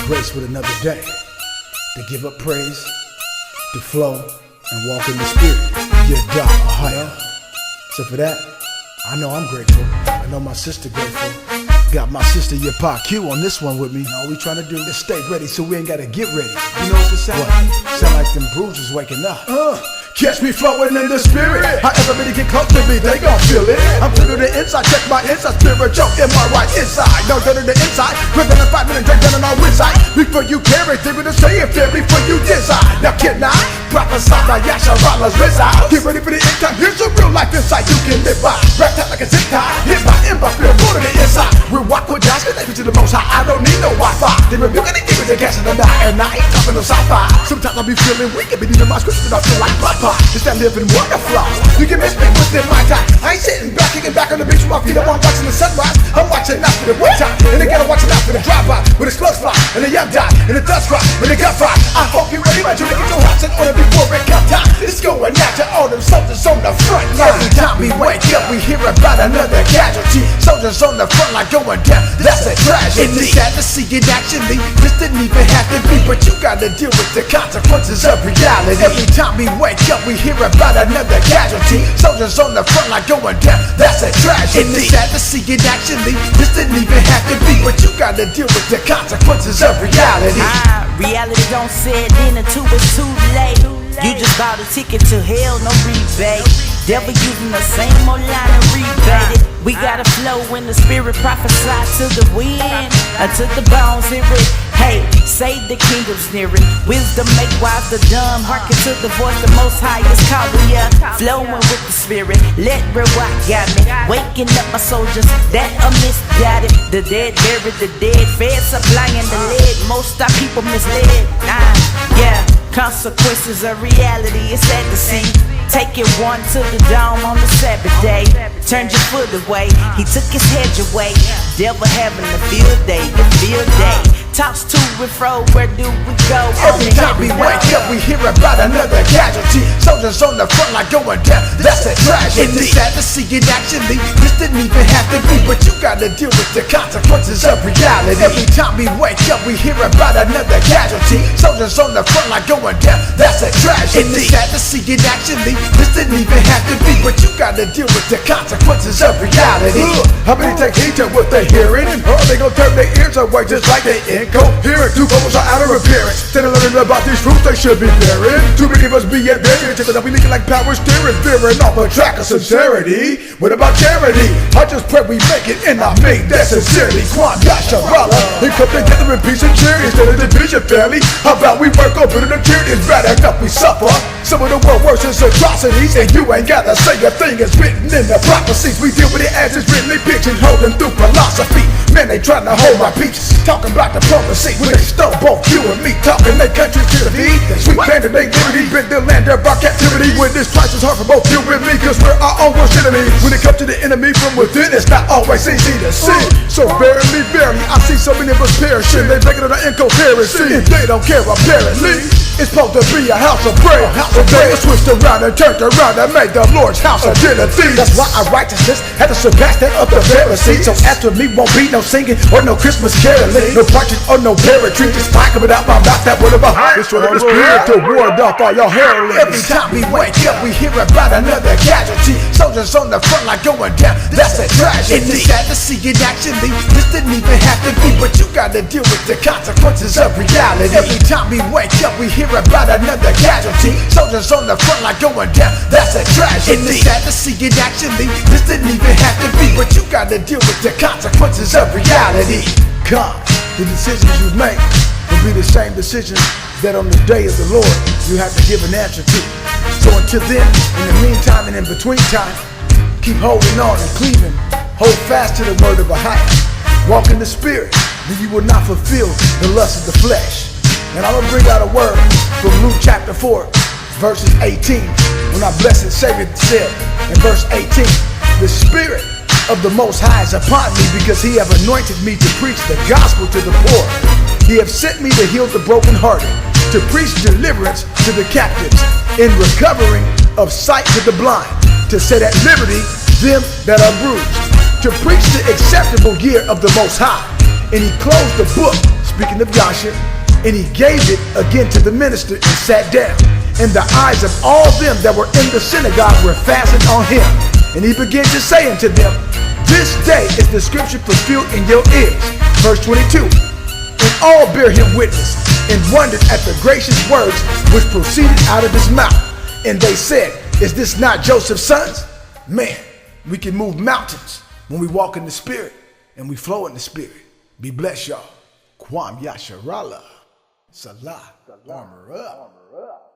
grace with another day to give up praise, to flow, and walk in the spirit. Ahayah. So for that, I know I'm grateful. I know my sister grateful. Got my sister Yapah Q on this one with me. And all we trying to do is stay ready so we ain't gotta get ready. You know what this sound like? Sound like them bruises waking up. Catch me flowing in the spirit. However many get close to me, they gon' feel it. I'm clear to the inside, check my inside, spiritual in my right inside. No dirt to the inside, quicker than 5 minutes, drink down on our inside. Before you carry, think with the say if there before you decide. Now can I prophesy my Yashayah's reside? Get ready for the end time, here's a real life insight you can live by. Wrapped out like a zip tie, hit my inbox, feel go to the inside. We'll walk with Josh, connected to the most high, I don't need no Wi-Fi. They rebuking the demons and casting the night, and I ain't talking no sci-fi. Sometimes I be feeling weak, and be needing my scriptures, and I feel like Papa. It's that living wonderful. You can miss me within my time. I ain't sitting back, kicking back on the beach with my feet up. I'm watching the sunrise. I'm watching out for the winter. And they gotta watch it out for the drive-by. With the slugs fly, and the young die, and the dust cry, when the gut fry. I hope you're ready, man, to get your house in order before it come time. It's going out to all them soldiers on the front line. Every time we wake up, we hear about another casualty. Soldiers on the front line going down. That's a tragedy. It's sad to see it actually. This didn't even have to be, but you gotta deal with the consequences of reality. Every time we wake up, we hear about another casualty. Soldiers on the front line going down. That's a tragedy. It's sad to see it actually. This didn't even have to be, but you gotta deal with the consequences of reality. Reality don't set in until it's too late. You just bought a ticket to hell, no rebate. Devil using the same old line and rebate it. We gotta flow when the spirit prophesy to the wind, until the bones hear it. Hey, say the kingdom's nearing. Wisdom make wise the dumb. Hearken to the voice the most high is calling ya. Flowing with the spirit, let real rock got me. Waking up my soldiers that are misguided. The dead buried the dead, fed supplying the lead. Most our people misled. Yeah, consequences of reality, it's sad to see. Take it one to the dome on the Sabbath day. Turned your foot away, he took his hedge away. Devil having a field day, a field day. Talks to and fro, where do we go? Every time we wake up, we hear about another casualty. Soldiers on the front line going down. That's a tragedy. It's sad to see it actually. This didn't even have to be, but you gotta deal with the consequences of reality. Every time we wake up, we hear about another casualty. Soldiers on the front line going down. That's a tragedy. It's sad to see it actually. This didn't even have to be, but you gotta deal with the consequences of reality. How many take heed to what they're hearing? And are they gonna turn their ears away just like they incoherent? Two vocals are out of appearance. Instead of learning about these truths they should be bearing. Too many of us be at variance. Check that we leaking like power steering, veering off a track of sincerity. What about charity? I just pray we make it, and I make that sincerely. Quan Yashayah, and come together in peace and charity instead of division, family. How about we work on building the charity? It's bad enough we suffer some of the world worst is atrocities, and you ain't gotta say a thing. It's written in the prophecies. We deal with it as it's written, they pictured holding through philosophy. Man, they trying to hold my peace, talking about diplomacy. When they stole both you and me, talking their country to the feed. Sweet land of their liberty, been the land of our captivity. When this price is hard for both you and me, cause we're our own worst enemies. When it comes to the enemy from within, it's not always easy to see. So verily, verily, I see so many of us perishing. They making it an incoherency, and they don't care apparently. It's supposed to be a house of prayer, so they switched around and turned around and made the Lord's house a den of thieves. That's why our righteousness had to surpass that of the Pharisees. So after me won't be no singing or no Christmas caroling, no partridge or no poetry, just fire coming out my mouth. That word of Ahayah, it's sort of the spirit to ward off all your heroin. Every time we wake up, we hear about another casualty. Soldiers on the front line going down. That's a tragedy. It's sad to see it actually. This didn't even have to be, but you gotta deal with the consequences of reality. Every time we wake up, we hear about another casualty. Soldiers on the front line going down. That's a tragedy. It's sad to see it actually. This didn't even have to be, but you gotta deal with the consequences of reality. Come, the decisions you make will be the same decisions that on the day of the Lord you have to give an answer to. So until then, in the meantime and in between time, keep holding on and cleaving. Hold fast to the word of Ahayah. Walk in the spirit, then you will not fulfill the lust of the flesh. And I'm gonna bring out a word from Luke chapter 4, verses 18. When our blessed Savior said in verse 18, the Spirit of the Most High is upon me, because he have anointed me to preach the gospel to the poor. He have sent me to heal the brokenhearted, to preach deliverance to the captives, in recovering of sight to the blind, to set at liberty them that are bruised, to preach the acceptable year of the Most High. And he closed the book, speaking of Yashayah, and he gave it again to the minister and sat down. And the eyes of all them that were in the synagogue were fastened on him. And he began to say unto them, this day is the scripture fulfilled in your ears. Verse 22. And all bear him witness, and wondered at the gracious words which proceeded out of his mouth. And they said, is this not Joseph's sons? Man, we can move mountains when we walk in the Spirit and we flow in the Spirit. Be blessed, y'all. Kwam Yashayah. Selah Armor Up.